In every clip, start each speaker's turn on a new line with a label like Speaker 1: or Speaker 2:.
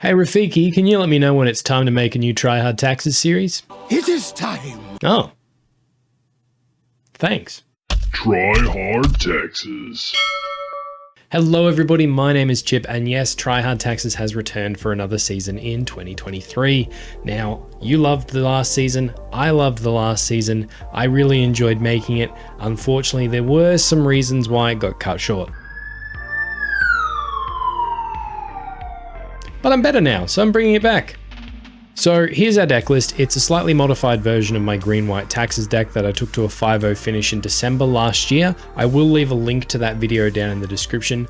Speaker 1: Hey Rafiki, can you let me know when it's time to make a new Try Hard Taxes series?
Speaker 2: It is time.
Speaker 1: Oh. Thanks.
Speaker 3: Try Hard Taxes.
Speaker 1: Hello everybody, my name is Chip, and yes, Try Hard Taxes has returned for another season in 2023. Now, you loved the last season, I loved the last season, I really enjoyed making it. Unfortunately, there were some reasons why it got cut short. But I'm better now, so I'm bringing it back. So here's our deck list. It's a slightly modified version of my green-white taxes deck that I took to a 5-0 finish in December last year. I will leave a link to that video down in the description.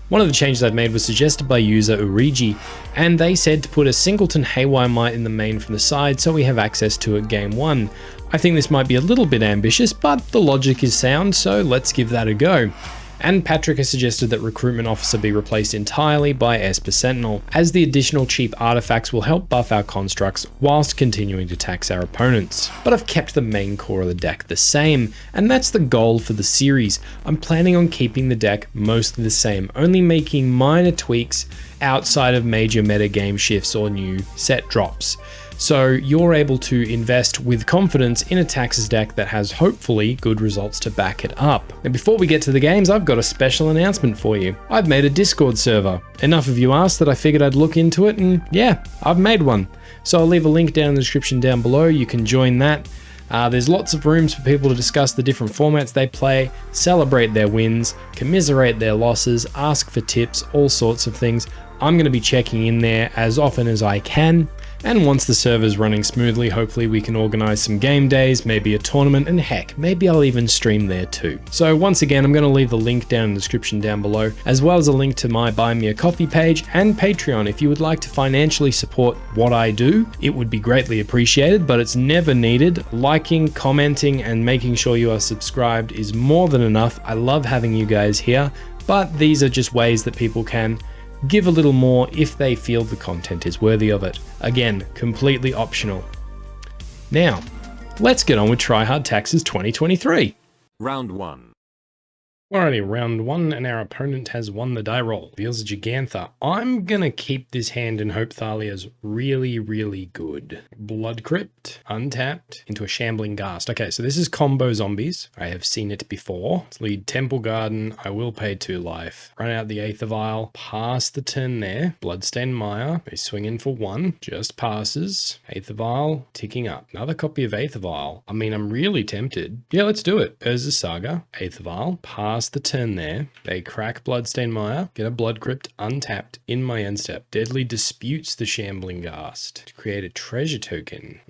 Speaker 1: One of the changes I've made was suggested by user Urza, and they said to put a singleton Haywire Mite in the main from the side so we have access to it game one. I think this might be a little bit ambitious, but the logic is sound, so let's give that a go. And Patrick has suggested that Recruitment Officer be replaced entirely by Esper Sentinel, as the additional cheap artifacts will help buff our constructs whilst continuing to tax our opponents. But I've kept the main core of the deck the same, and that's the goal for the series. I'm planning on keeping the deck mostly the same, only making minor tweaks outside of major metagame shifts or new set drops. So you're able to invest with confidence in a taxes deck that has hopefully good results to back it up. And before we get to the games, I've got a special announcement for you. I've made a Discord server. Enough of you asked that I figured I'd look into it, and yeah, I've made one. So I'll leave a link down in the description down below. You can join that. There's lots of rooms for people to discuss the different formats they play, celebrate their wins, commiserate their losses, ask for tips, all sorts of things. I'm going to be checking in there as often as I can. And once the server's running smoothly, hopefully we can organize some game days, maybe a tournament, and heck, maybe I'll even stream there too. So once again, I'm going to leave the link down in the description down below, as well as a link to my Buy Me a Coffee page and Patreon. If you would like to financially support what I do, it would be greatly appreciated, but it's never needed. Liking, commenting, and making sure you are subscribed is more than enough. I love having you guys here, but these are just ways that people can give a little more if they feel the content is worthy of it. Again, completely optional. Now, let's get on with Try Hard Taxes 2023.
Speaker 4: Round 1.
Speaker 1: Alrighty, round 1, and our opponent has won the die roll. Reveals a Gigantha. I'm gonna keep this hand and hope Thalia's really, really good. Blood Crypt, untapped, into a Shambling Ghast. Okay, so this is combo zombies. I have seen it before. Let's lead Temple Garden. I will pay 2 life. Run out the Aether Vial. Pass the turn there. Bloodstained Mire. They swing in for 1. Just passes. Aether Vial, ticking up. Another copy of Aether Vial. I mean, I'm really tempted. Yeah, let's do it. Urza Saga. Aether Vial. Pass the turn there. They crack Bloodstained Mire, get a Blood Crypt untapped in my end step. Deadly Disputes the Shambling Ghast to create a treasure token.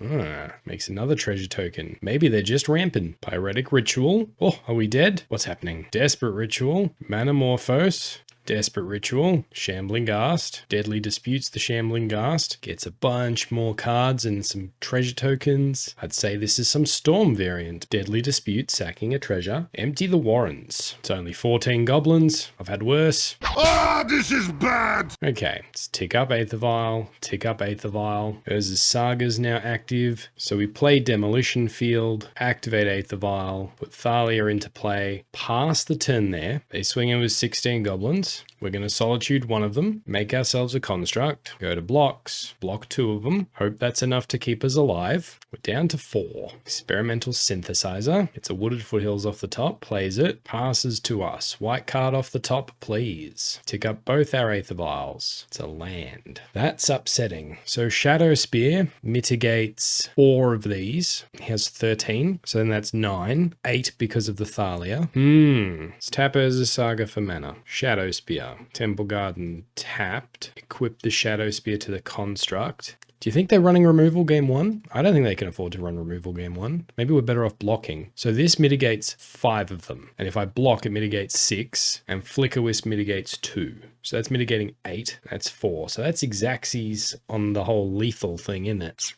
Speaker 1: Makes another treasure token. Maybe they're just ramping. Pyretic Ritual. Oh, are we dead? What's happening? Desperate Ritual. Manamorphose. Desperate Ritual, Shambling Ghast, Deadly Disputes the Shambling Ghast, gets a bunch more cards and some treasure tokens. I'd say this is some Storm variant. Deadly Dispute, sacking a treasure. Empty the Warrens. It's only 14 goblins. I've had worse.
Speaker 2: Ah, this is bad.
Speaker 1: Okay, let's tick up Aether Vial, tick up Aether Vial. Urza's Saga's now active. So we play Demolition Field, activate Aether Vial, put Thalia into play, pass the turn there. They swing in with 16 goblins. We're going to Solitude one of them, make ourselves a construct, go to blocks, block 2 of them, hope that's enough to keep us alive. We're down to 4. Experimental Synthesizer, it's a Wooded Foothills off the top, plays it, passes to us. White card off the top, please. Tick up both our Aether Vials. It's a land. That's upsetting. So Shadowspear mitigates 4 of these. He has 13, so then that's 9. 8 because of the Thalia. Let's tap Urza Saga for mana. Shadowspear. Temple Garden tapped. Equip the Shadowspear to the construct. Do you think they're running removal game 1? I don't think they can afford to run removal game 1. Maybe we're better off blocking. So this mitigates 5 of them. And if I block, it mitigates 6. And Flickerwisp mitigates 2. So that's mitigating 8. That's 4. So that's Xaxes on the whole lethal thing, isn't it?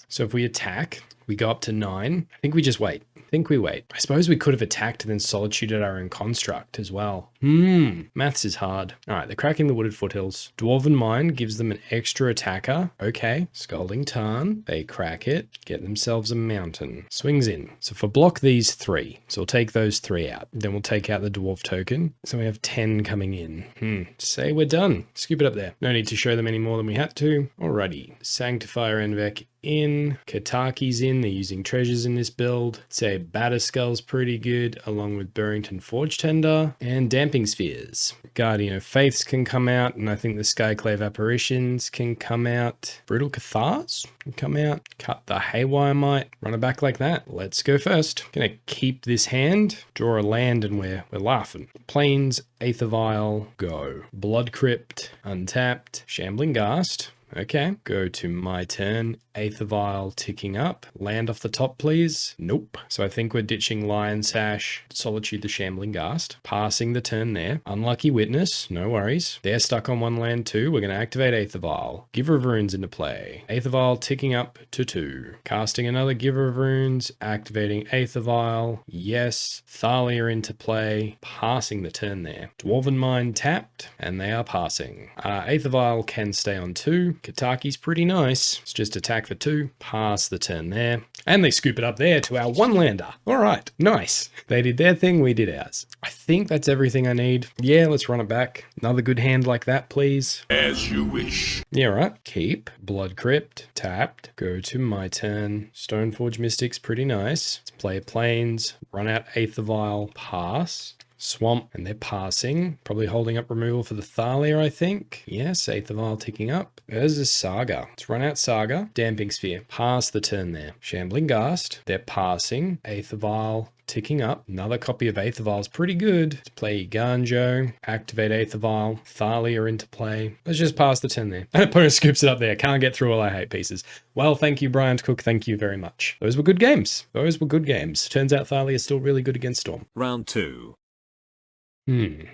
Speaker 1: So if we attack We go up to 9. I think we just wait. I think we wait. I suppose we could have attacked and then solituded our own construct as well. Maths is hard. All right, they're cracking the Wooded Foothills. Dwarven Mine gives them an extra attacker. Okay, Scalding Tarn. They crack it, get themselves a mountain. Swings in. So for block these 3, so we'll take those 3 out. Then we'll take out the dwarf token. So we have 10 coming in. Say we're done. Scoop it up there. No need to show them any more than we had to. Alrighty. Sanctifier en-Vec in. Kataki's in. They're using treasures in this build. Say Batterskull's pretty good, along with Burrenton Forge-Tender and Damping Spheres. Guardian of Faiths can come out, and I think the Skyclave Apparitions can come out. Brutal Cathars can come out. Cut the Haywire Mite. Run it back like that. Let's go first. Gonna keep this hand. Draw a land, and we're laughing. Plains, Aether Vial, go. Blood Crypt, untapped. Shambling Ghast. Okay, go to my turn. Aether Vial ticking up. Land off the top, please. Nope. So I think we're ditching Lion Sash, Solitude the Shambling Ghast. Passing the turn there. Unlucky Witness, no worries. They're stuck on 1 land too. We're going to activate Aether Vial. Giver of Runes into play. Aether Vial ticking up to 2. Casting another Giver of Runes. Activating Aether Vial. Yes. Thalia into play. Passing the turn there. Dwarven Mine tapped, and they are passing. Aether Vial can stay on 2. Kataki's pretty nice. It's just attack for 2. Pass the turn there. And they scoop it up there to our 1-lander. All right, nice. They did their thing, we did ours. I think that's everything I need. Yeah, let's run it back. Another good hand like that, please.
Speaker 2: As you wish.
Speaker 1: Yeah, right. Keep. Blood Crypt. Tapped. Go to my turn. Stoneforge Mystic's pretty nice. Let's play Plains. Run out Aether Vial. Pass. Swamp, and they're passing. Probably holding up removal for the Thalia, I think. Yes, Aether Vial ticking up. There's a Saga. Let's run out Saga. Damping Sphere. Pass the turn there. Shambling Ghast. They're passing. Aether Vial ticking up. Another copy of Aether Vial is pretty good. Let's play Eiganjo. Activate Aether Vial. Thalia into play. Let's just pass the turn there. And opponent scoops it up there. Can't get through all our hate pieces. Well, thank you, Brian Cook. Thank you very much. Those were good games. Those were good games. Turns out Thalia is still really good against Storm.
Speaker 4: Round 2.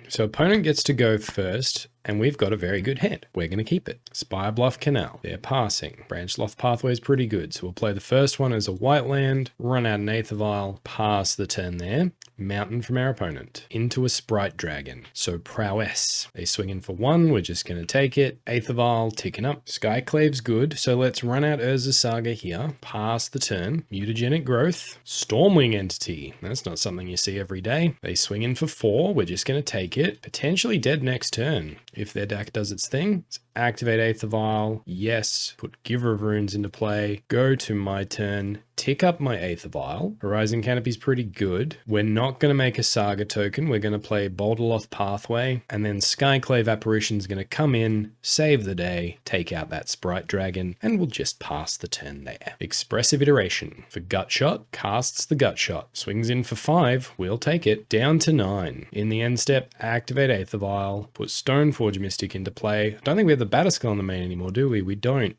Speaker 1: So opponent gets to go first, and we've got a very good hand. We're going to keep it. Spire Bluff Canal. They're passing. Branchloft Pathway is pretty good. So we'll play the first one as a white land, run out an Aether Vial, pass the turn there. Mountain from our opponent. Into a Sprite Dragon. So Prowess. They swing in for 1. We're just going to take it. Aether Vial ticking up. Skyclave's good. So let's run out Urza Saga here. Pass the turn. Mutagenic Growth. Stormwing Entity. That's not something you see every day. They swing in for 4. We're just going to take it. Potentially dead next turn if their deck does its thing. Let's activate Aether Vial. Yes. Put Giver of Runes into play. Go to my turn. Tick up my Aether Vial. Horizon Canopy is pretty good. We're not going to make a Saga token. We're going to play Boulderloth Pathway. And then Skyclave Apparition is going to come in, save the day, take out that Sprite Dragon, and we'll just pass the turn there. Expressive Iteration. For Gut Shot, casts the Gut Shot. Swings in for 5. We'll take it. Down to 9. In the end step, activate Aether Vial. Put Stoneforge Mystic into play. I don't think we have the Batterskull on the main anymore, do we? We don't.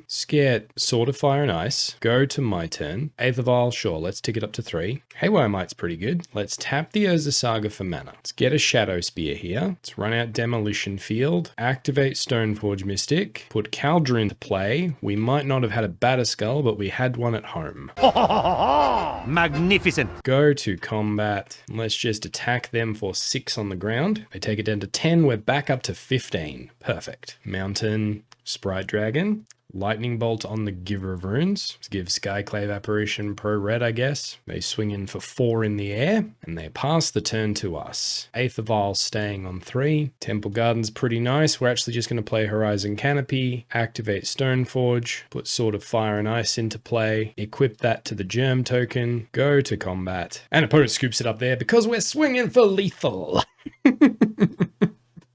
Speaker 1: Scared Sword of Fire and Ice. Go to my turn. Aether Vial, sure, let's tick it up to 3. Haywire Mite's pretty good. Let's tap the Urza Saga for mana. Let's get a Shadowspear here. Let's run out Demolition Field. Activate Stoneforge Mystic. Put Kaldra into play. We might not have had a Batterskull, but we had one at home.
Speaker 4: Magnificent.
Speaker 1: Go to combat. Let's just attack them for 6 on the ground. They take it down to 10. We're back up to 15. Perfect. Mountain, Sprite Dragon. Lightning Bolt on the Giver of Runes to give Skyclave Apparition pro red, I guess. They swing in for 4 in the air, and they pass the turn to us. Aether Vial staying on 3. Temple Garden's pretty nice. We're actually just going to play Horizon Canopy, activate Stoneforge, put Sword of Fire and Ice into play, equip that to the Germ token, go to combat, and opponent scoops it up there because we're swinging for lethal.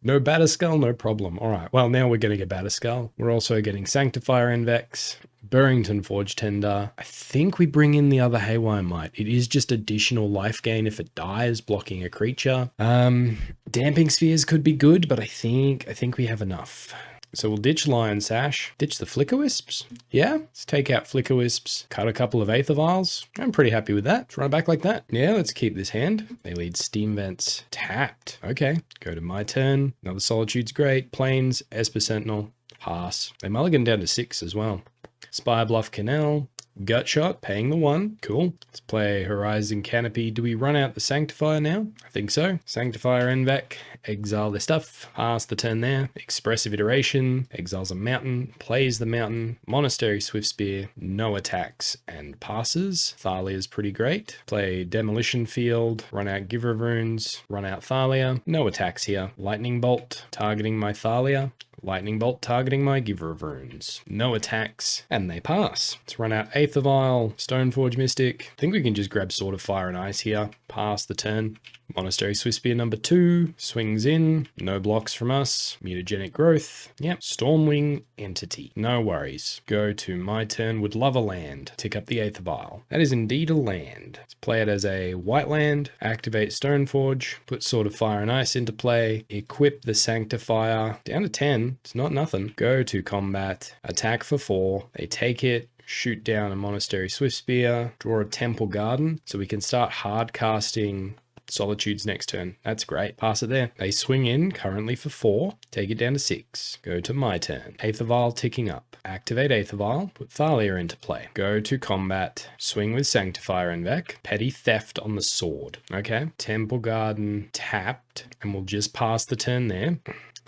Speaker 1: No Batterskull, no problem. All right, well, now we're getting a Batterskull. We're also getting Sanctifier en-Vecs, Burrenton Forge-Tender. I think we bring in the other Haywire Mite. It is just additional life gain if it dies, blocking a creature. Damping Spheres could be good, but I think we have enough. So we'll ditch Lion Sash, ditch the Flickerwisps. Yeah, let's take out Flickerwisps, cut a couple of Aether Vials. I'm pretty happy with that. Let's run it back like that. Yeah, let's keep this hand. They lead Steam Vents tapped. Okay, go to my turn. Another Solitude's great. Plains, Esper Sentinel, pass. They mulligan down to 6 as well. Spire Bluff Canal. Gut Shot, paying the 1. Cool. Let's play Horizon Canopy. Do we run out the Sanctifier now? I think so. Sanctifier en-Vec, exile their stuff, pass the turn there. Expressive Iteration, exiles a mountain, plays the mountain, Monastery Swiftspear, no attacks, and passes. Thalia is pretty great. Play Demolition Field, run out Giver of Runes, run out Thalia, no attacks here. Lightning Bolt, targeting my Thalia. Lightning Bolt targeting my Giver of Runes. No attacks, and they pass. Let's run out Aether Vial, Stoneforge Mystic. I think we can just grab Sword of Fire and Ice here. Pass the turn. Monastery Swiftspear number 2. Swings in. No blocks from us. Mutagenic Growth. Yep. Stormwing Entity. No worries. Go to my turn. Would love a land. Tick up the Aether Vial. That is indeed a land. Let's play it as a white land. Activate Stoneforge. Put Sword of Fire and Ice into play. Equip the Sanctifier. Down to 10. It's not nothing. Go to combat. Attack for 4. They take it. Shoot down a Monastery Swiftspear. Draw a Temple Garden. So we can start hard casting Solitude's next turn. That's great. Pass it there. They swing in currently for 4. Take it down to 6. Go to my turn. Aether Vial ticking up. Activate Aether Vial. Put Thalia into play. Go to combat. Swing with Sanctifier en-Vec. Petty Theft on the sword. Okay. Temple Garden tapped. And we'll just pass the turn there.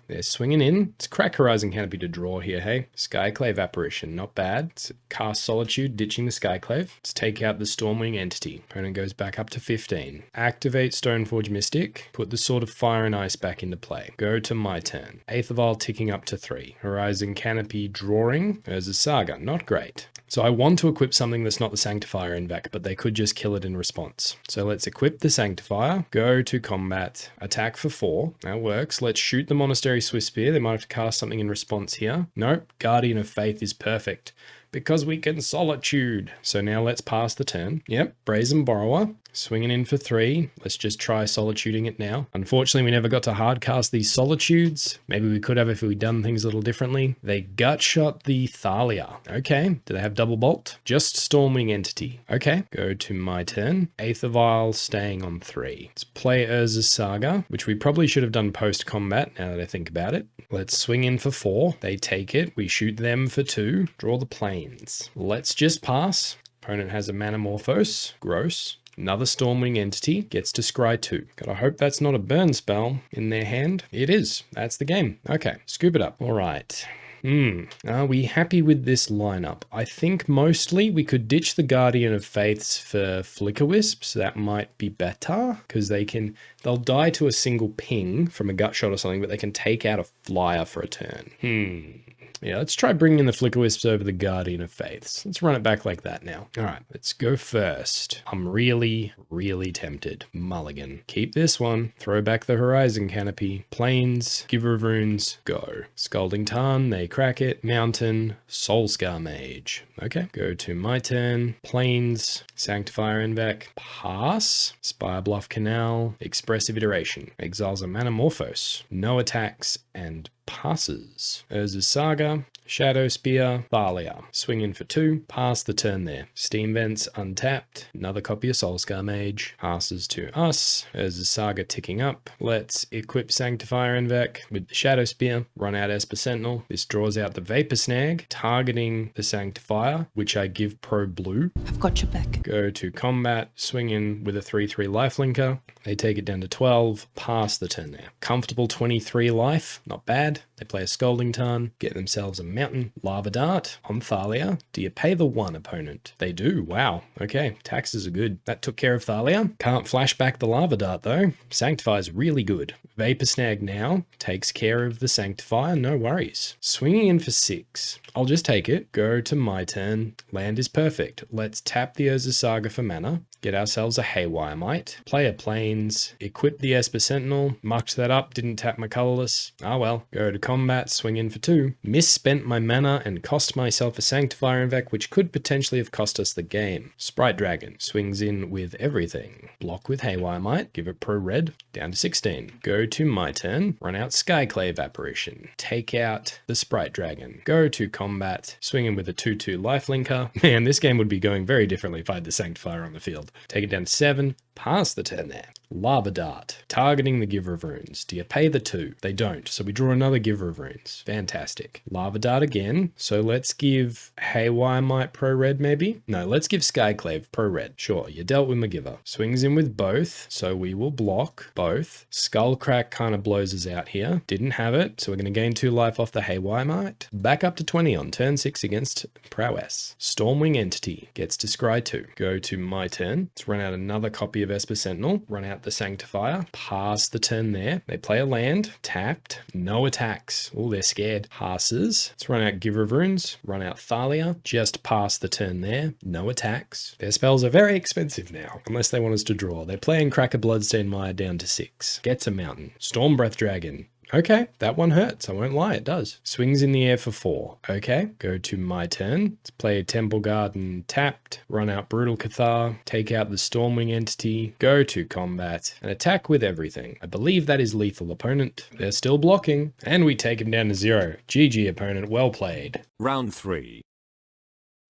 Speaker 1: They're swinging in. Let's crack Horizon Canopy to draw here, hey? Skyclave Apparition, not bad. Let's cast Solitude, ditching the Skyclave. Let's take out the Stormwing Entity. Opponent goes back up to 15. Activate Stoneforge Mystic. Put the Sword of Fire and Ice back into play. Go to my turn. Aether Vial ticking up to 3. Horizon Canopy drawing. Urza Saga, not great. So I want to equip something that's not the Sanctifier en-Vec, but they could just kill it in response. So let's equip the Sanctifier, go to combat, attack for 4. That works. Let's shoot the Monastery Swiftspear. They might have to cast something in response here. Nope, Guardian of Faith is perfect because we can Solitude. So now let's pass the turn. Yep, Brazen Borrower. Swinging in for 3. Let's just try Solituding it now. Unfortunately, we never got to hardcast these Solitudes. Maybe we could have if we'd done things a little differently. They gut shot the Thalia. Okay. Do they have double bolt? Just Stormwing Entity. Okay. Go to my turn. Aether Vial staying on 3. Let's play Urza Saga, which we probably should have done post-combat now that I think about it. Let's swing in for 4. They take it. We shoot them for 2. Draw the plains. Let's just pass. Opponent has a Manamorphose. Gross. Another Stormwing Entity gets to scry 2. Gotta hope that's not a burn spell in their hand. It is. That's the game. Okay, scoop it up. All right. Are we happy with this lineup? I think mostly we could ditch the Guardian of Faiths for Flickerwisps. That might be better because they'll die to a single ping from a gut shot or something, but they can take out a flyer for a turn. Yeah, let's try bringing in the Flickerwisps over the Guardian of Faiths. Let's run it back like that now. All right, let's go first. I'm really, really tempted. Mulligan. Keep this one. Throw back the Horizon Canopy. Plains. Giver of Runes. Go. Scalding Tarn. They crack it. Mountain. Soulscar Mage. Okay. Go to my turn. Plains. Sanctifier en-Vec. Pass. Spire Bluff Canal. Expressive Iteration. Exiles a Manamorphose. No attacks and passes. Urza Saga, Shadowspear, Thalia. Swing in for 2, pass the turn there. Steam Vents untapped, another copy of Soulscar Mage, passes to us. Urza Saga ticking up. Let's equip Sanctifier en-Vec with the Shadowspear, run out Esper Sentinel. This draws out the Vapor Snag, targeting the Sanctifier, which I give pro blue.
Speaker 4: I've got your back.
Speaker 1: Go to combat, swing in with a 3/3 lifelinker. They take it down to 12, pass the turn there. Comfortable 23 life, not bad. They play a Scalding Tarn, get themselves a Mountain. Lava Dart on Thalia. Do you pay the 1, opponent? They do. Wow. Okay. Taxes are good. That took care of Thalia. Can't flash back the Lava Dart though. Sanctifier's really good. Vapor Snag now takes care of the Sanctifier. No worries. Swinging in for 6. I'll just take it. Go to my turn. Land is perfect. Let's tap the Urza Saga for mana. Get ourselves a Haywire Mite. Play a Plains. Equip the Esper Sentinel. Mucked that up. Didn't tap my colorless. Ah well. Go to combat. Swing in for 2. Misspent my mana and cost myself a Sanctifier en-Vec, which could potentially have cost us the game. Sprite Dragon. Swings in with everything. Block with Haywire Mite. Give it pro red. Down to 16. Go to my turn. Run out Skyclave Apparition. Take out the Sprite Dragon. Go to combat. Swing in with a 2/2 lifelinker. Man, this game would be going very differently if I had the Sanctifier on the field. Take it down to 7. Pass the turn there. Lava Dart, targeting the Giver of Runes. Do you pay the 2? They don't, so we draw another Giver of Runes. Fantastic. Lava Dart again, so let's give Haywire Mite Pro Red maybe? No, let's give Skyclave Pro Red. Sure, you dealt with my Giver. Swings in with both, so we will block both. Skullcrack kind of blows us out here. Didn't have it, so we're going to gain 2 life off the Haywire Mite. Back up to 20 on turn 6 against Prowess. Stormwing Entity gets to scry 2. Go to my turn. Let's run out another copy of Esper Sentinel. Run out the Sanctifier. Pass the turn there. They play a land. Tapped. No attacks. Oh, they're scared. Passes. Let's run out Giver of Runes. Run out Thalia. Just pass the turn there. No attacks. Their spells are very expensive now, unless they want us to draw. They're playing Cracker Bloodstained Mire down to 6. Gets a mountain. Storm Breath Dragon. Okay, that one hurts. I won't lie, it does. Swings in the air for 4. Okay, go to my turn. Let's play Temple Garden tapped, run out Brutal Cathar, take out the Stormwing Entity, go to combat, and attack with everything. I believe that is lethal, opponent. They're still blocking, and we take him down to 0. GG, opponent, well played.
Speaker 4: Round 3.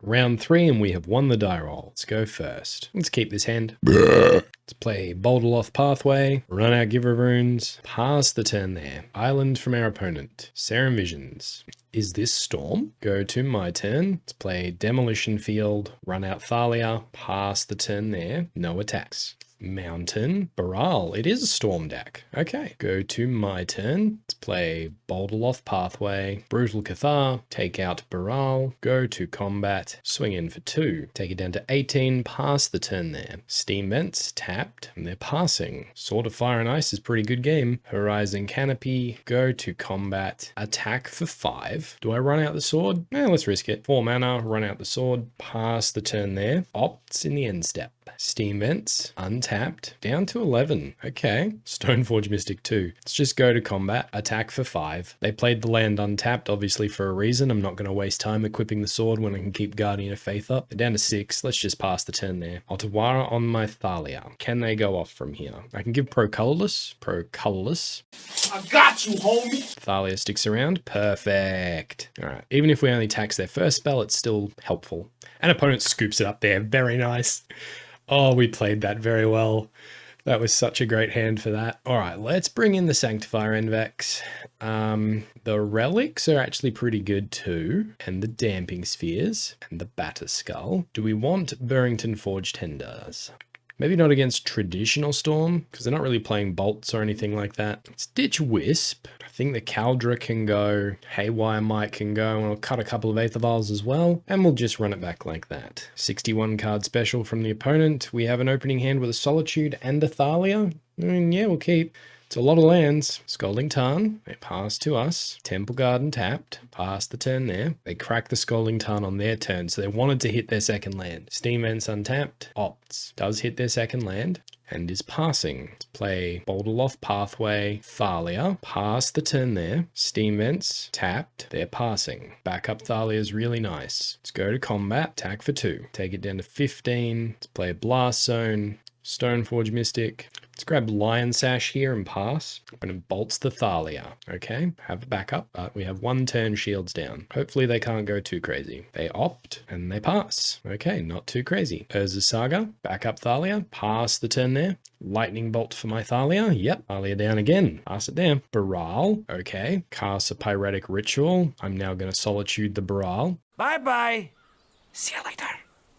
Speaker 1: Round 3, and we have won the die roll. Let's go first. Let's keep this hand. Let's play Boulderloth Pathway, run out Giver of Runes, pass the turn there. Island from our opponent. Serum Visions. Is this Storm? Go to my turn. Let's play Demolition Field, run out Thalia, pass the turn there. No attacks. Mountain, Baral. It is a Storm deck. Okay, go to my turn. Let's play Boulderloth Pathway, Brutal Cathar, take out Baral, go to combat, swing in for 2, take it down to 18, pass the turn there. Steam Vents, tapped, and they're passing. Sword of Fire and Ice is a pretty good game. Horizon Canopy, go to combat, attack for 5. Do I run out the sword? Let's risk it. 4 mana, run out the sword, pass the turn there. Opts in the end step. Steam Vents, untapped, down to 11. Okay. Stoneforge Mystic 2. Let's just go to combat, attack for 5. They played the land untapped, obviously for a reason. I'm not going to waste time equipping the sword when I can keep Guardian of Faith up. They're down to 6. Let's just pass the turn there. Otawara on my Thalia. Can they go off from here? I can give Pro Colorless.
Speaker 2: I got you, homie.
Speaker 1: Thalia sticks around. Perfect. All right. Even if we only tax their first spell, it's still helpful. And opponent scoops it up there. Very nice. Oh, we played that very well. That was such a great hand for that. All right, let's bring in the Sanctifier en-Vecs. The relics are actually pretty good too. And the Damping Spheres and the Batterskull. Do we want Burrenton Forge-Tenders? Maybe not against traditional Storm, because they're not really playing bolts or anything like that. Let's ditch Wisp. I think the Kaldra can go, Haywire Mite can go, and I'll cut a couple of Aether Vials as well, and we'll just run it back like that. 61 card special from the opponent. We have an opening hand with a Solitude and a Thalia. Yeah, we'll keep. It's a lot of lands. Scalding Tarn, they pass to us. Temple Garden tapped, pass the turn there. They crack the Scalding Tarn on their turn, so they wanted to hit their second land. Steam Vents untapped, opts, does hit their second land, and is passing. Let's play Boulderloth Pathway, Thalia, pass the turn there. Steam Vents tapped, they're passing. Backup Thalia is really nice. Let's go to combat, attack for 2. Take it down to 15. Let's play Blast Zone, Stoneforge Mystic. Let's grab Lion Sash here and pass. And it bolts the Thalia. Okay, have a backup, but we have 1 turn shields down. Hopefully they can't go too crazy. They opt and they pass. Okay, not too crazy. Urza Saga, backup Thalia, pass the turn there. Lightning Bolt for my Thalia. Yep, Thalia down again. Pass it down. Baral, okay. Cast a Pyretic Ritual. I'm now going to Solitude the Baral.
Speaker 4: Bye-bye. See you later.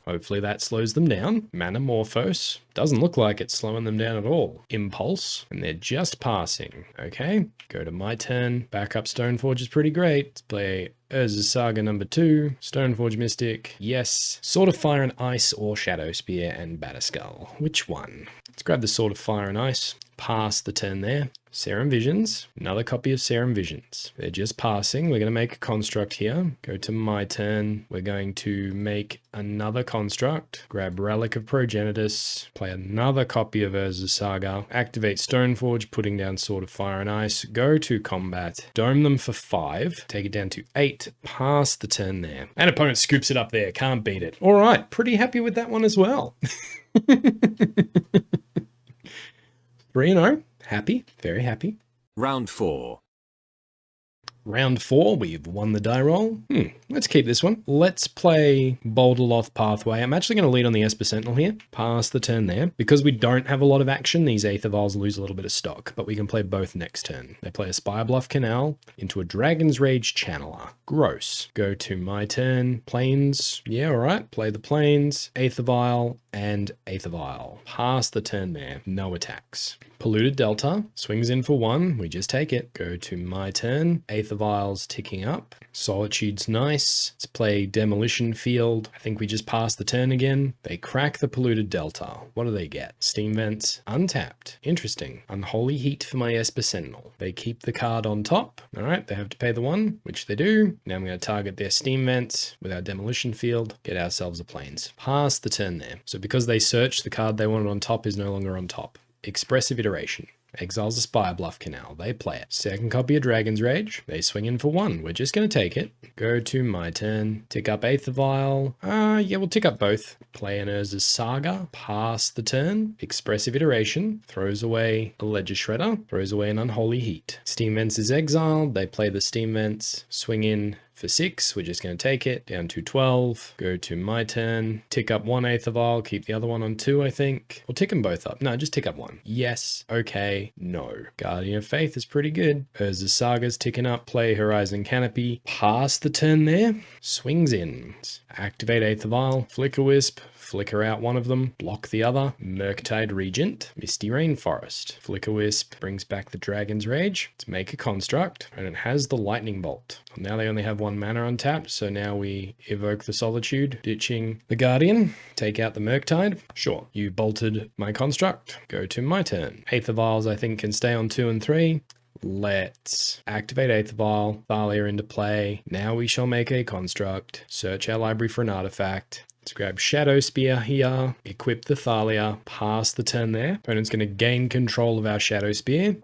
Speaker 1: Hopefully that slows them down. Manamorphose. Doesn't look like it's slowing them down at all. Impulse. And they're just passing. Okay. Go to my turn. Backup Stoneforge is pretty great. Let's play Urza Saga number 2. Stoneforge Mystic. Yes. Sword of Fire and Ice or Shadowspear and Batterskull. Which one? Let's grab the Sword of Fire and Ice. Pass the turn there. Serum Visions. Another copy of Serum Visions. They're just passing. We're going to make a construct here. Go to my turn. We're going to make another construct. Grab Relic of Progenitus. Play another copy of Urza Saga. Activate Stoneforge, putting down Sword of Fire and Ice. Go to combat. Dome them for 5. Take it down to 8. Pass the turn there. And opponent scoops it up there. Can't beat it. All right. Pretty happy with that one as well. 3-0. Happy. Very happy.
Speaker 4: Round 4.
Speaker 1: Round 4, we've won the die roll. Let's keep this one. Let's play Boulderloft Pathway. I'm actually going to lead on the Esper Sentinel here. Pass the turn there. Because we don't have a lot of action, these Aether Vials lose a little bit of stock, but we can play both next turn. They play a Spirebluff Canal into a Dragon's Rage Channeler. Gross. Go to my turn. Plains. Yeah, all right. Play the Plains, Aether Vial, and Aether Vial. Pass the turn there. No attacks. Polluted Delta swings in for 1. We just take it. Go to my turn. Aether Vial's ticking up. Solitude's nice. Let's play Demolition Field. I think we just pass the turn again. They crack the Polluted Delta. What do they get? Steam Vents. Untapped. Interesting. Unholy Heat for my Esper Sentinel. They keep the card on top. All right, they have to pay the 1, which they do. Now I'm going to target their Steam Vents with our Demolition Field. Get ourselves a Plains. Pass the turn there. So because they searched, the card they wanted on top is no longer on top. Expressive Iteration. Exiles a Spirebluff Canal. They play it. Second copy of Dragon's Rage. They swing in for 1. We're just going to take it. Go to my turn. Tick up Aether Vial. Yeah, we'll tick up both. Play an Urza's Saga. Pass the turn. Expressive Iteration. Throws away a Ledger Shredder. Throws away an Unholy Heat. Steam Vents is exiled. They play the Steam Vents. Swing in for 6, we're just going to take it down to 12. Go to my turn. Tick up 1 Aether Vial. Keep the other one on 2, I think. We'll tick them both up. No, just tick up 1. Yes. Okay. No. Guardian of Faith is pretty good. Urza's Saga's ticking up. Play Horizon Canopy. Pass the turn there. Swings in. Activate Aether Vial. Flickerwisp. Flicker out one of them, block the other. Murktide Regent, Misty Rainforest. Flickerwisp brings back the Dragon's Rage. Let's make a construct, and it has the Lightning Bolt. Now they only have 1 mana untapped, so now we evoke the Solitude, ditching the Guardian. Take out the Murktide. Sure, you bolted my construct. Go to my turn. Aether Vials, I think, can stay on 2 and 3. Let's activate Aether Vial, Thalia into play. Now we shall make a construct. Search our library for an artifact. Let's grab Shadowspear here, equip the Thalia, pass the turn there. Opponent's going to gain control of our Shadowspear.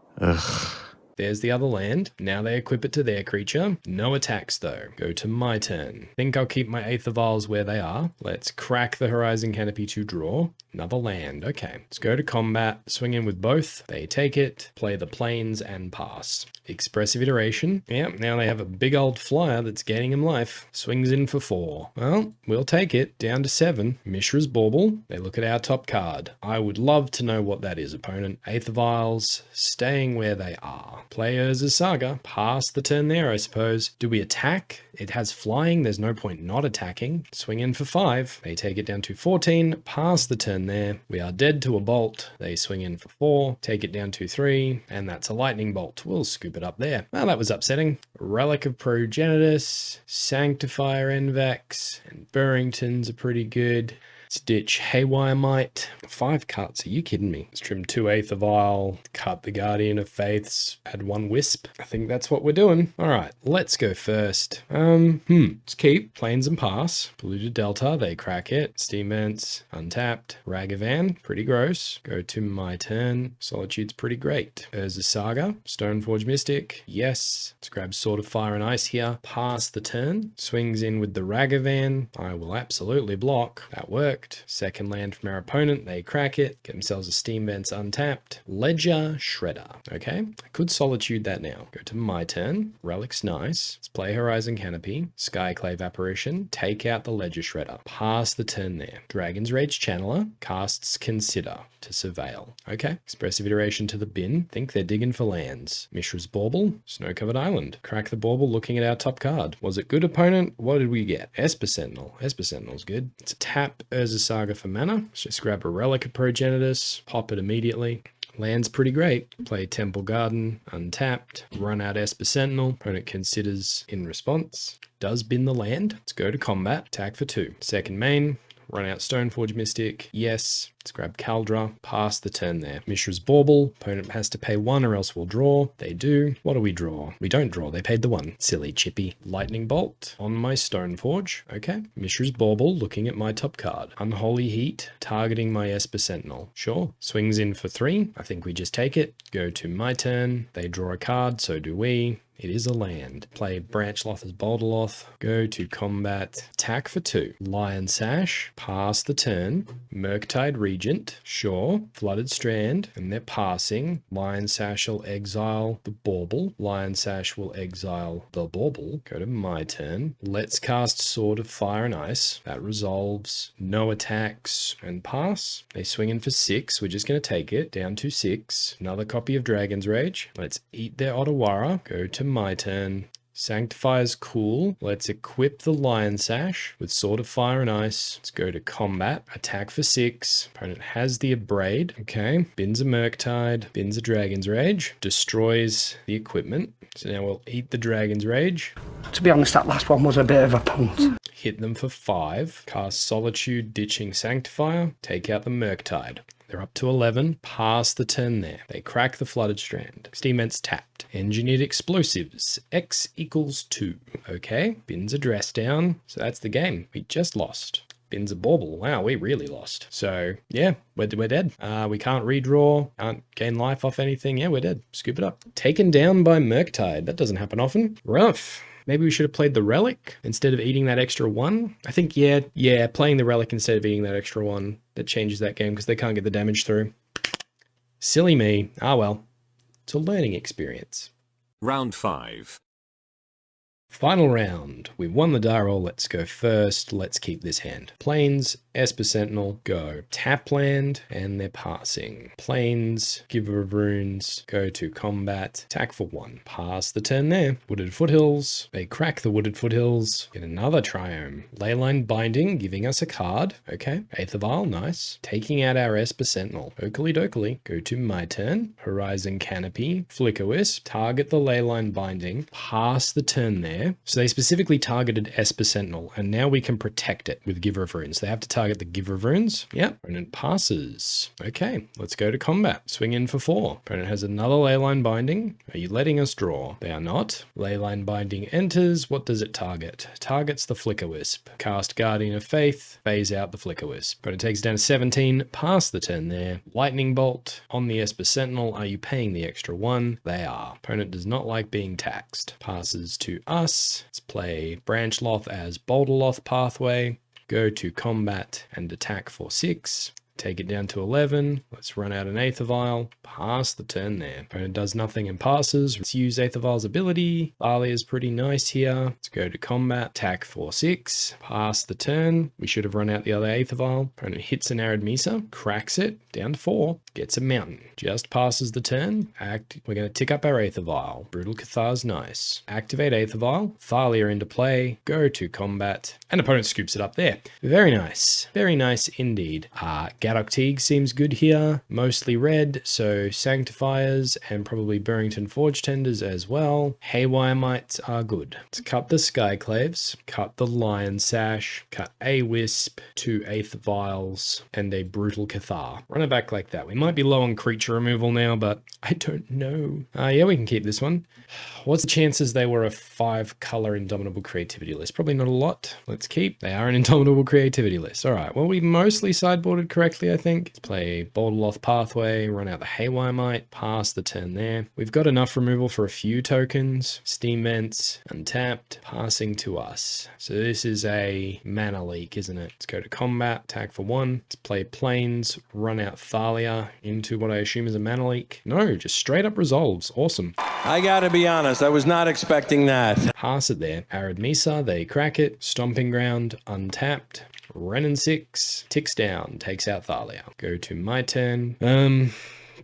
Speaker 1: There's the other land. Now they equip it to their creature. No attacks though. Go to my turn. Think I'll keep my Aether Vials where they are. Let's crack the Horizon Canopy to draw. Another land. Okay. Let's go to combat. Swing in with both. They take it. Play the Plains and pass. Expressive Iteration. Yep, now they have a big old flyer that's gaining them life. Swings in for 4. Well, we'll take it. Down to 7. Mishra's Bauble. They look at our top card. I would love to know what that is, opponent. Aether Vials staying where they are. Play Urza's Saga. Pass the turn there, I suppose. Do we attack? It has flying. There's no point not attacking. Swing in for 5. They take it down to 14. Pass the turn there. We are dead to a bolt. They swing in for 4. Take it down to 3. And that's a lightning bolt. We'll scoop it up there. Well, that was upsetting. Relic of Progenitus, Sanctifier en-Vecs, and Burrenton's are pretty good. Let's ditch Haywire Mite. 5 cuts, are you kidding me? Let's trim 2 Aether Vial, cut the Guardian of Faiths, add 1 Wisp. I think that's what we're doing. All right, let's go first. Let's keep Plains and pass. Polluted Delta, they crack it. Steam Vents, untapped. Ragavan, pretty gross. Go to my turn. Solitude's pretty great. Urza Saga, Stoneforge Mystic, yes. Let's grab Sword of Fire and Ice here. Pass the turn. Swings in with the Ragavan. I will absolutely block. That works. Second land from our opponent, they crack it, get themselves a Steam Vents untapped. Ledger Shredder. Okay, I could Solitude that now. Go to my turn. Relic's nice. Let's play Horizon Canopy. Skyclave Apparition. Take out the Ledger Shredder. Pass the turn there. Dragon's Rage Channeler. Casts Consider to Surveil. Okay, Expressive Iteration to the bin. Think they're digging for lands. Mishra's Bauble. Snow-Covered Island. Crack the Bauble looking at our top card. Was it good, opponent? What did we get? Esper Sentinel. Esper Sentinel's good. It's a tap. Urza Saga for mana. Let's just grab a Relic of Progenitus, pop it immediately. Land's pretty great. Play Temple Garden, untapped. Run out Esper Sentinel. Opponent considers in response. Does bin the land. Let's go to combat. Attack for 2. Second main. Run out Stoneforge Mystic. Yes. Let's grab Kaldra. Pass the turn there. Mishra's Bauble. Opponent has to pay 1 or else we'll draw. They do. What do we draw? We don't draw. They paid the 1. Silly chippy. Lightning Bolt on my Stoneforge. Okay. Mishra's Bauble looking at my top card. Unholy Heat targeting my Esper Sentinel. Sure. Swings in for 3. I think we just take it. Go to my turn. They draw a card. So do we. It is a land. Play Branchloft as Boulderloth. Go to combat. Attack for 2. Lion Sash. Pass the turn. Murktide Regent. Sure. Flooded Strand. And they're passing. Lion Sash will exile the Bauble. Lion Sash will exile the Bauble. Go to my turn. Let's cast Sword of Fire and Ice. That resolves. No attacks. And pass. They swing in for 6. We're just going to take it. Down to 6. Another copy of Dragon's Rage. Let's eat their Ottawara. Go to my turn. Sanctifier's cool. Let's equip the Lion Sash with Sword of Fire and Ice. Let's go to combat. Attack for 6. Opponent has the Abrade. Okay. Bins a Murktide. Bins a Dragon's Rage. Destroys the equipment. So now we'll eat the Dragon's Rage.
Speaker 5: To be honest, that last one was a bit of a punt.
Speaker 1: Hit them for 5. Cast Solitude, ditching Sanctifier. Take out the Murktide. They're up to 11. Pass the turn there. They crack the Flooded Strand. Steam Vents tapped. Engineered Explosives. X equals 2. Okay. Bins a dress down. So that's the game. We just lost. Bins a Bauble. Wow, we really lost. So, yeah, we're dead. We can't redraw. Can't gain life off anything. Yeah, we're dead. Scoop it up. Taken down by Murktide. That doesn't happen often. Rough. Maybe we should have played the Relic instead of eating that extra 1. I think, yeah, playing the Relic instead of eating that extra 1, that changes that game because they can't get the damage through. Silly me. Ah, well. It's a learning experience.
Speaker 4: Round 5.
Speaker 1: Final round. We won the die roll. Let's go first. Let's keep this hand. Plains, Esper Sentinel, go. Tap land, and they're passing. Plains, Giver of Runes, go to combat. Attack for 1. Pass the turn there. Wooded Foothills. They crack the Wooded Foothills. Get another Triumph. Leyline Binding, giving us a card. Okay. Aether Vial, nice. Taking out our Esper Sentinel. Oakley dokley. Go to my turn. Horizon Canopy. Flickerwisp. Target the Leyline Binding. Pass the turn there. So they specifically targeted Esper Sentinel, and now we can protect it with Giver of Runes. They have to target the Giver of Runes. Yep. Opponent passes. Okay, let's go to combat. Swing in for 4. Opponent has another Leyline Binding. Are you letting us draw? They are not. Leyline Binding enters. What does it target? Targets the Flickerwisp. Cast Guardian of Faith. Phase out the Flickerwisp. Opponent takes it down to 17. Pass the turn there. Lightning Bolt on the Esper Sentinel. Are you paying the extra 1? They are. Opponent does not like being taxed. Passes to us. Let's play Branchloft as Boulderloft Pathway. Go to combat and attack for 6. Take it down to 11. Let's run out an Aether Vial. Pass the turn there. Opponent does nothing and passes. Let's use Aether Vial's ability. Thalia is pretty nice here. Let's go to combat. Attack for 6. Pass the turn. We should have run out the other Aether Vial. Opponent hits an Arid Mesa. Cracks it. Down to 4. Gets a mountain. Just passes the turn. We're going to tick up our Aether Vial. Brutal Cathar's nice. Activate Aether Vial. Thalia into play. Go to combat. And opponent scoops it up there. Very nice. Very nice indeed. Gaddock Teeg seems good here. Mostly red, so Sanctifiers and probably Burrenton Forge-Tenders as well. Haywire Mites are good. Let's cut the Skyclaves. Cut the Lion Sash. Cut a Wisp, 2 Aether Vials, and a Brutal Cathar. Run it back like that. We might be low on creature removal now, but I don't know. Yeah, we can keep this one. What's the chances they were a 5-color Indomitable Creativity list? Probably not a lot. Let's keep. They are an Indomitable Creativity list. All right. Well, we mostly sideboarded correctly, I think. Let's play Boulderloft Pathway, run out the Haywire Mite, pass the turn there. We've got enough removal for a few tokens. Steam Vents, untapped, passing to us. So this is a mana leak, isn't it? Let's go to combat, attack for 1. Let's play Plains, run out Thalia into what I assume is a mana leak. No, just straight up resolves. Awesome.
Speaker 6: I gotta be honest, I was not expecting that.
Speaker 1: Pass it there. Arid Mesa, they crack it. Stomping Ground, untapped. Renin 6, ticks down, takes out Thalia. Go to my turn.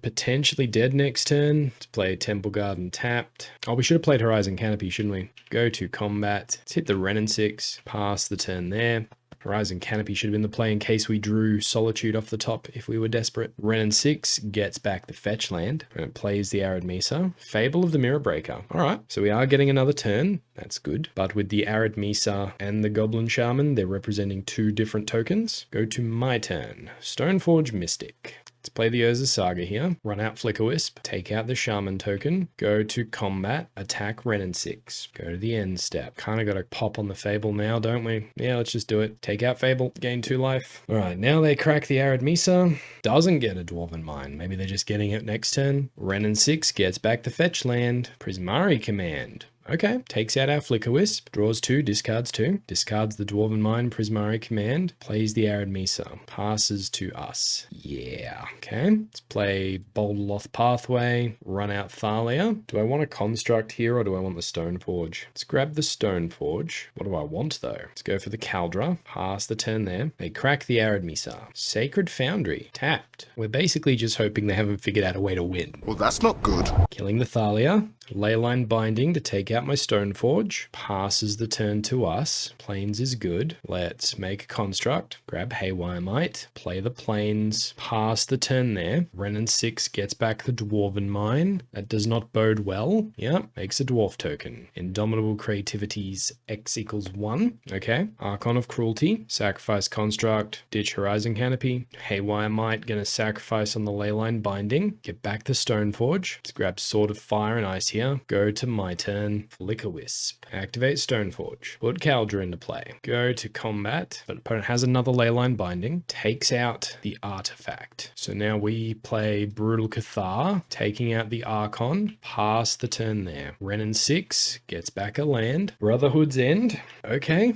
Speaker 1: Potentially dead next turn. Let's play Temple Garden tapped. Oh, we should have played Horizon Canopy, shouldn't we? Go to combat. Let's hit the Renin 6, pass the turn there. Horizon Canopy should have been the play in case we drew Solitude off the top if we were desperate. Renin 6 gets back the fetch land and it plays the Arid Mesa. Fable of the Mirror Breaker. All right, so we are getting another turn. That's good. But with the Arid Mesa and the Goblin Shaman, they're representing 2 different tokens. Go to my turn. Stoneforge Mystic. Let's play the Urza Saga here. Run out Flickerwisp, take out the Shaman token, go to combat, attack Ren and 6. Go to the end step. Kind of got to pop on the Fable now, don't we? Yeah, let's just do it. Take out Fable, gain 2 life. All right, now they crack the Arid Mesa. Doesn't get a Dwarven Mine. Maybe they're just getting it next turn. Ren and 6 gets back the fetch land. Prismari Command. Okay, takes out our Flickerwisp, draws 2, discards 2, discards the Dwarven Mine, Prismari Command, plays the Arid Mesa, passes to us. Yeah, okay. Let's play Branchloft Pathway, run out Thalia. Do I want a construct here or do I want the Stoneforge? Let's grab the Stoneforge. What do I want though? Let's go for the Kaldra, pass the turn there. They crack the Arid Mesa. Sacred Foundry, tapped. We're basically just hoping they haven't figured out a way to win.
Speaker 3: Well, that's not good.
Speaker 1: Killing the Thalia. Leyline Binding to take out my Stoneforge. Passes the turn to us. Plains is good. Let's make a construct. Grab Haywire Mite. Play the Plains. Pass the turn there. Ren and 6 gets back the Dwarven Mine. That does not bode well. Yep, makes a Dwarf token. Indomitable Creativity's X equals 1. Okay. Archon of Cruelty. Sacrifice Construct. Ditch Horizon Canopy. Haywire Mite gonna sacrifice on the Leyline Binding. Get back the Stoneforge. Let's grab Sword of Fire and Ice here. Go to my turn. Flickerwisp. Activate Stoneforge. Put Kaldra into play. Go to combat. But opponent has another Leyline Binding. Takes out the artifact. So now we play Brutal Cathar. Taking out the Archon. Pass the turn there. Ren and 6 gets back a land. Brotherhood's End. Okay.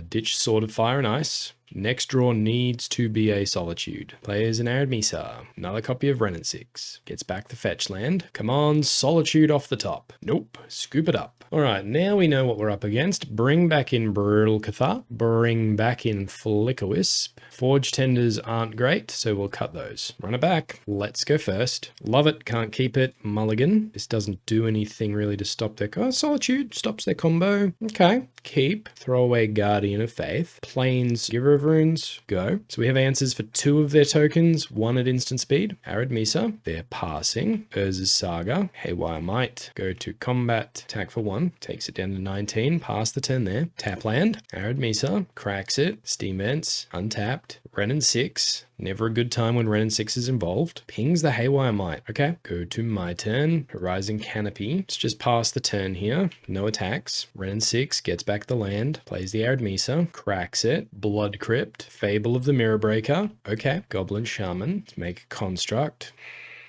Speaker 1: Ditch Sword of Fire and Ice. Next draw needs to be a Solitude. Plays an Arid Mesa. Another copy of Ren and 6. Gets back the fetch land. Come on, Solitude off the top. Nope. Scoop it up. Alright, now we know what we're up against. Bring back in Brutal Cathar. Bring back in Flickerwisp. Forge-Tenders aren't great, so we'll cut those. Run it back. Let's go first. Love it, can't keep it. Mulligan. This doesn't do anything really to stop their... Oh, Solitude stops their combo. Okay. Keep. Throw away Guardian of Faith. Plains Giver of Runes. Go. So we have answers for 2 of their tokens. 1 at instant speed. Arid Mesa. They're passing. Urza's Saga. Haywire Mite. Go to combat. Attack for 1. Takes it down to 19. Pass the turn there. Tap land. Arid Mesa. Cracks it. Steam Vents. Untapped. Ren and 6. Never a good time when Ren and 6 is involved. Pings the Haywire Mite. Okay. Go to my turn. Horizon Canopy. Let's just pass the turn here. No attacks. Ren and 6 gets back the land. Plays the Arid Mesa. Cracks it. Blood Crypt. Fable of the Mirror Breaker. Okay. Goblin Shaman. Let's make a construct.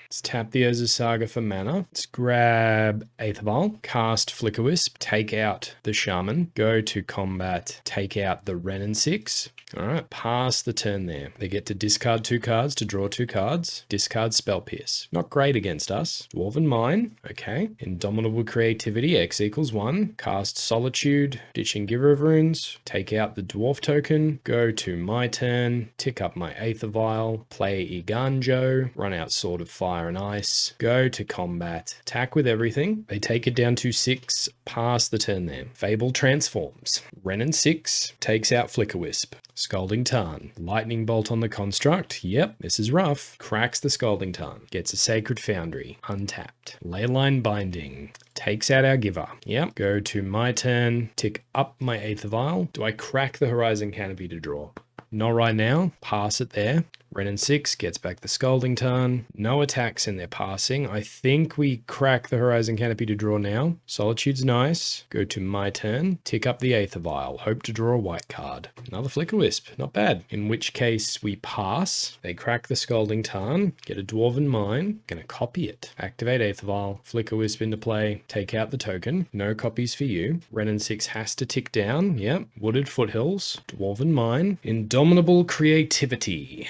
Speaker 1: Let's tap the Urza Saga for mana. Let's grab Aether Vial, cast Flickerwisp, take out the Shaman, go to combat, take out the Ren and 6. All right, pass the turn there. They get to discard 2 cards to draw 2 cards. Discard Spell Pierce. Not great against us. Dwarven Mine. Okay. Indomitable Creativity. X equals 1. Cast Solitude. Ditching Giver of Runes. Take out the Dwarf token. Go to my turn. Tick up my Aether Vial. Play Eiganjo. Run out Sword of Fire and Ice. Go to combat. Attack with everything. They take it down to 6. Pass the turn there. Fable transforms. Ren and 6 takes out Flickerwisp. Scalding Tarn. Lightning Bolt on the construct. Yep, this is rough. Cracks the Scalding Tarn. Gets a Sacred Foundry. Untapped. Leyline Binding. Takes out our Giver. Yep. Go to my turn. Tick up my Aether Vial. Do I crack the Horizon Canopy to draw? Not right now. Pass it there. Ren and 6 gets back the Scalding Tarn. No attacks in their passing. I think we crack the Horizon Canopy to draw now. Solitude's nice. Go to my turn. Tick up the Aether Vial. Hope to draw a white card. Another Flickerwisp. Not bad. In which case we pass. They crack the Scalding Tarn. Get a Dwarven Mine. Gonna copy it. Activate Aether Vial. Flickerwisp into play. Take out the token. No copies for you. Ren and 6 has to tick down. Yep. Wooded Foothills. Dwarven Mine. Indomitable Creativity.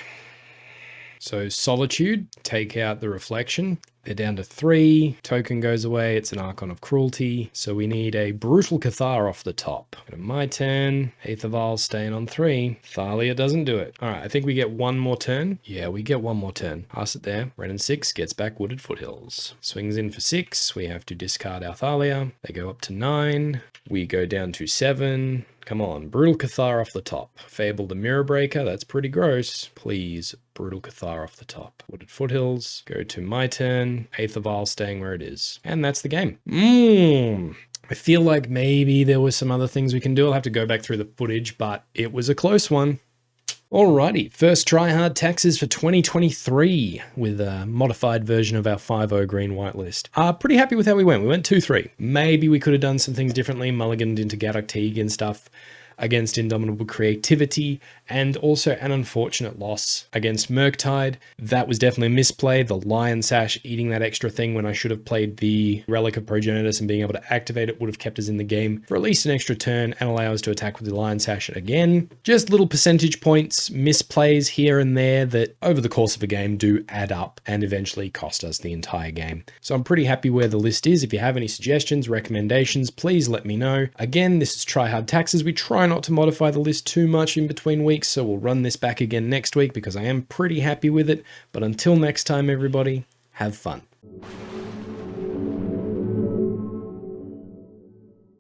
Speaker 1: So Solitude, take out the Reflection. They're down to 3. Token goes away. It's an Archon of Cruelty. So we need a Brutal Cathar off the top. Go to my turn. Aether Vial staying on 3. Thalia doesn't do it. All right, I think we get 1 more turn. Yeah, we get 1 more turn. Pass it there. Ren and 6 gets back Wooded Foothills. Swings in for 6. We have to discard our Thalia. They go up to 9. We go down to 7. Come on, Brutal Cathar off the top. Fable the Mirror Breaker, that's pretty gross. Please, Brutal Cathar off the top. Wooded Foothills, go to my turn. Aether Vial staying where it is. And that's the game. I feel like maybe there were some other things we can do. I'll have to go back through the footage, but it was a close one. Alrighty, first try-hard taxes for 2023 with a modified version of our 5-0 green-white list. Pretty happy with how we went. We went 2-3. Maybe we could have done some things differently, mulliganed into Gaddock Teeg and stuff against Indomitable Creativity, and also an unfortunate loss against Murktide. That was definitely a misplay. The Lion Sash eating that extra thing when I should have played the Relic of Progenitus and being able to activate it would have kept us in the game for at least an extra turn and allow us to attack with the Lion Sash again. Just little percentage points, misplays here and there that over the course of a game do add up and eventually cost us the entire game. So I'm pretty happy where the list is. If you have any suggestions, recommendations, please let me know. Again, this is Try Hard Taxes. We try not to modify the list too much in between weeks, so we'll run this back again next week because I am pretty happy with it. But until next time, everybody, have fun.